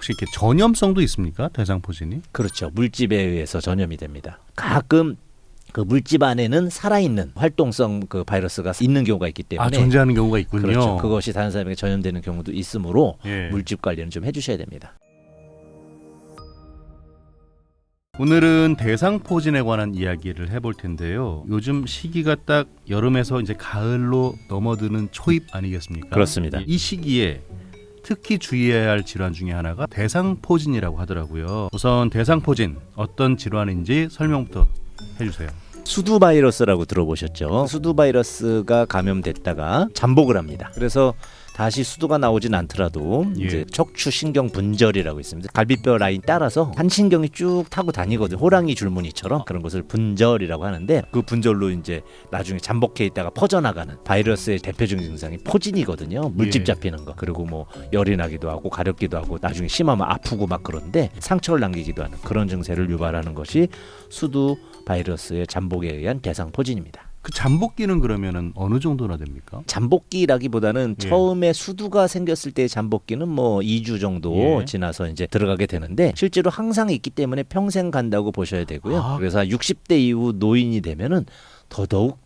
혹시 이렇게 전염성도 있습니까? 대상포진이? 그렇죠. 물집에 의해서 전염이 됩니다. 가끔 그 물집 안에는 살아있는 활동성 그 바이러스가 있는 경우가 있기 때문에 존재하는 경우가 있군요. 그렇죠. 그것이 다른 사람에게 전염되는 경우도 있으므로 예. 물집 관리는 좀 해주셔야 됩니다. 오늘은 대상포진에 관한 이야기를 해볼 텐데요. 요즘 시기가 딱 여름에서 이제 가을로 넘어드는 초입 아니겠습니까? 그렇습니다. 이 시기에 특히 주의해야 할 질환 중에 하나가 대상포진이라고 하더라고요. 우선 대상포진 어떤 질환인지 설명부터 해주세요. 수두 바이러스라고 들어보셨죠? 수두 바이러스가 감염됐다가 잠복을 합니다. 그래서 다시 수두가 나오진 않더라도 이제 척추 신경 분절이라고 있습니다. 갈비뼈 라인 따라서 한 신경이 쭉 타고 다니거든. 호랑이 줄무늬처럼 그런 것을 분절이라고 하는데 그 분절로 이제 나중에 잠복해 있다가 퍼져나가는 바이러스의 대표적인 증상이 포진이거든요. 물집 잡히는 거. 그리고 뭐 열이 나기도 하고 가렵기도 하고 나중에 심하면 아프고 막 그런데 상처를 남기기도 하는 그런 증세를 유발하는 것이 수두 바이러스의 잠복에 의한 대상포진입니다. 그 잠복기는 그러면은 어느 정도나 됩니까? 잠복기라기보다는 처음에 수두가 생겼을 때의 잠복기는 뭐 2주 정도 지나서 이제 들어가게 되는데 실제로 항상 있기 때문에 평생 간다고 보셔야 되고요. 그래서 60대 이후 노인이 되면은 더더욱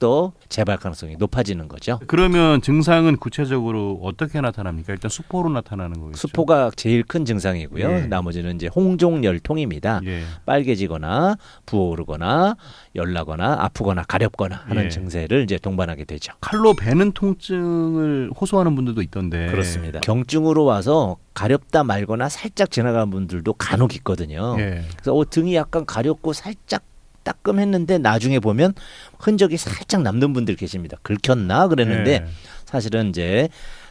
재발 가능성이 높아지는 거죠. 그러면 증상은 구체적으로 어떻게 나타납니까? 일단 수포로 나타나는 거겠죠. 수포가 제일 큰 증상이고요. 나머지는 이제 홍종열통입니다. 빨개지거나 부어오르거나 열나거나 아프거나 가렵거나 하는 증세를 이제 동반하게 되죠. 칼로 베는 통증을 호소하는 분들도 있던데. 그렇습니다. 경증으로 와서 가렵다 말거나 살짝 지나가는 분들도 간혹 있거든요. 그래서 등이 약간 가렵고 살짝 따끔했는데 나중에 보면 흔적이 살짝 남는 분들 계십니다. 긁혔나 그랬는데 사실은 이제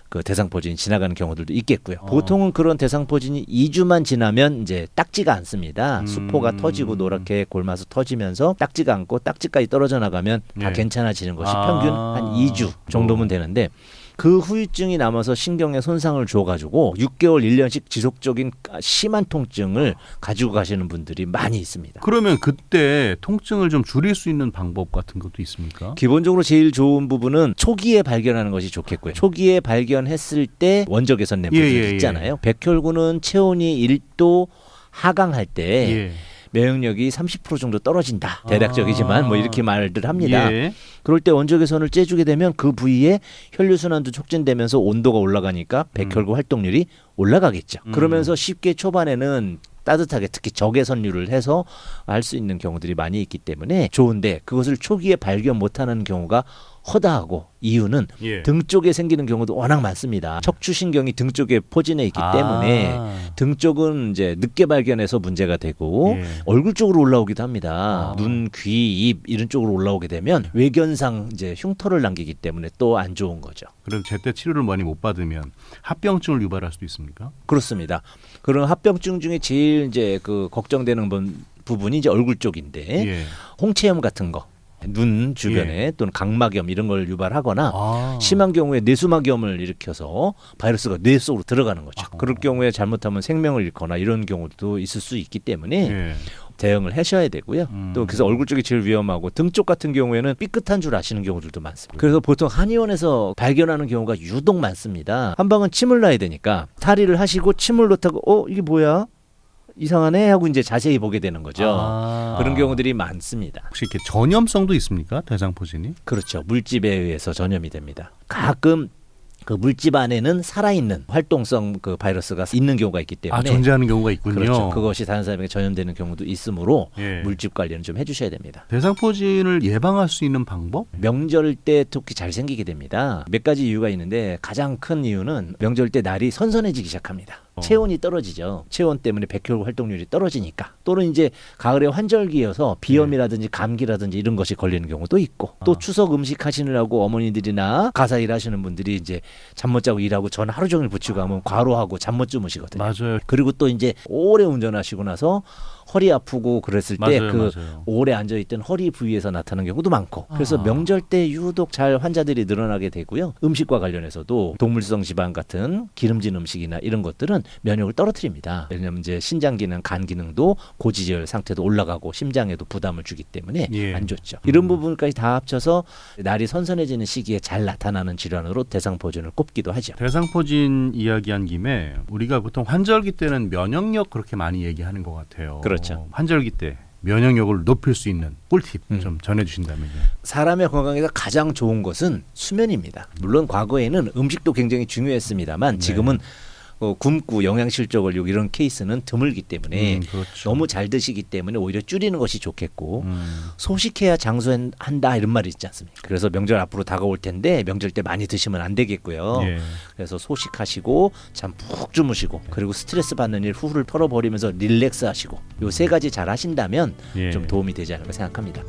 그 대상포진이 지나가는 경우들도 있겠고요. 보통은 그런 대상포진이 2주만 지나면 이제 딱지가 않습니다. 수포가 터지고 노랗게 골마서 터지면서 딱지가 않고 딱지까지 떨어져 나가면 다 괜찮아지는 것이 평균 한 2주 정도면 되는데 그 후유증이 남아서 신경에 손상을 줘가지고 6개월, 1년씩 지속적인 심한 통증을 가지고 가시는 분들이 많이 있습니다. 그러면 그때 통증을 좀 줄일 수 있는 방법 같은 것도 있습니까? 기본적으로 제일 좋은 부분은 초기에 발견하는 것이 좋겠고요. 초기에 발견했을 때 원적 개선 램프들이 있잖아요. 백혈구는 체온이 1도 하강할 때 면역력이 30% 정도 떨어진다. 대략적이지만 뭐 이렇게 말들 합니다. 그럴 때 원적 개선을 째주게 되면 그 부위에 혈류순환도 촉진되면서 온도가 올라가니까 백혈구 활동률이 올라가겠죠. 그러면서 쉽게 초반에는 따뜻하게 특히 저개선류를 해서 할 수 있는 경우들이 많이 있기 때문에 좋은데 그것을 초기에 발견 못하는 경우가 허다하고 이유는 등 쪽에 생기는 경우도 워낙 많습니다. 척추신경이 등 쪽에 포진해 있기 때문에 등 쪽은 이제 늦게 발견해서 문제가 되고 얼굴 쪽으로 올라오기도 합니다. 눈, 귀, 입 이런 쪽으로 올라오게 되면 외견상 이제 흉터를 남기기 때문에 또 안 좋은 거죠. 그럼 제때 치료를 많이 못 받으면 합병증을 유발할 수도 있습니까? 그렇습니다. 그런 합병증 중에 제일 이제 그 걱정되는 부분이 이제 얼굴 쪽인데 홍채염 같은 거. 눈 주변에 또는 각막염 이런 걸 유발하거나 심한 경우에 뇌수막염을 일으켜서 바이러스가 뇌 속으로 들어가는 거죠. 그럴 경우에 잘못하면 생명을 잃거나 이런 경우도 있을 수 있기 때문에 대응을 하셔야 되고요. 또 그래서 얼굴 쪽이 제일 위험하고 등 쪽 같은 경우에는 삐끗한 줄 아시는 경우들도 많습니다. 그래서 보통 한의원에서 발견하는 경우가 유독 많습니다. 한 방은 침을 놔야 되니까 탈의를 하시고 침을 놓다가 이게 뭐야? 이상하네 하고 이제 자세히 보게 되는 거죠. 그런 경우들이 많습니다. 혹시 이렇게 전염성도 있습니까? 대상포진이? 그렇죠. 물집에 의해서 전염이 됩니다. 가끔 그 물집 안에는 살아있는 활동성 그 바이러스가 있는 경우가 있기 때문에 존재하는 경우가 있군요. 그렇죠. 그것이 다른 사람에게 전염되는 경우도 있으므로 물집 관리는 좀 해주셔야 됩니다. 대상포진을 예방할 수 있는 방법? 명절 때 특히 잘 생기게 됩니다. 몇 가지 이유가 있는데 가장 큰 이유는 명절 때 날이 선선해지기 시작합니다. 체온이 떨어지죠. 체온 때문에 백혈구 활동률이 떨어지니까. 또는 이제 가을에 환절기여서 비염이라든지 감기라든지 이런 것이 걸리는 경우도 있고 또 추석 음식 하시느라고 어머니들이나 가사 일하시는 분들이 이제 잠 못 자고 일하고 전 하루 종일 붙이고 하면 과로하고 잠 못 주무시거든요. 맞아요. 그리고 또 이제 오래 운전하시고 나서 허리 아프고 그랬을 때 맞아요, 그 맞아요. 오래 앉아 있던 허리 부위에서 나타나는 경우도 많고 그래서 명절 때 유독 잘 환자들이 늘어나게 되고요. 음식과 관련해서도 동물성 지방 같은 기름진 음식이나 이런 것들은 면역을 떨어뜨립니다. 왜냐하면 이제 신장 기능, 간 기능도 고지혈 상태도 올라가고 심장에도 부담을 주기 때문에 예. 안 좋죠. 이런 부분까지 다 합쳐서 날이 선선해지는 시기에 잘 나타나는 질환으로 대상포진을 꼽기도 하죠. 대상포진 이야기한 김에 우리가 보통 환절기 때는 면역력 그렇게 많이 얘기하는 것 같아요. 그렇죠. 환절기 때 면역력을 높일 수 있는 꿀팁 좀 전해주신다면요. 사람의 건강에서 가장 좋은 것은 수면입니다. 물론 과거에는 음식도 굉장히 중요했습니다만 지금은 굶고 영양실조 걸리고 이런 케이스는 드물기 때문에 그렇죠. 너무 잘 드시기 때문에 오히려 줄이는 것이 좋겠고 소식해야 장수한다 이런 말이 있지 않습니까? 그래서 명절 앞으로 다가올 텐데 명절 때 많이 드시면 안 되겠고요. 예. 그래서 소식하시고 잠 푹 주무시고 그리고 스트레스 받는 일 후를 털어버리면서 릴렉스 하시고 요 세 가지 잘 하신다면 예. 좀 도움이 되지 않을까 생각합니다.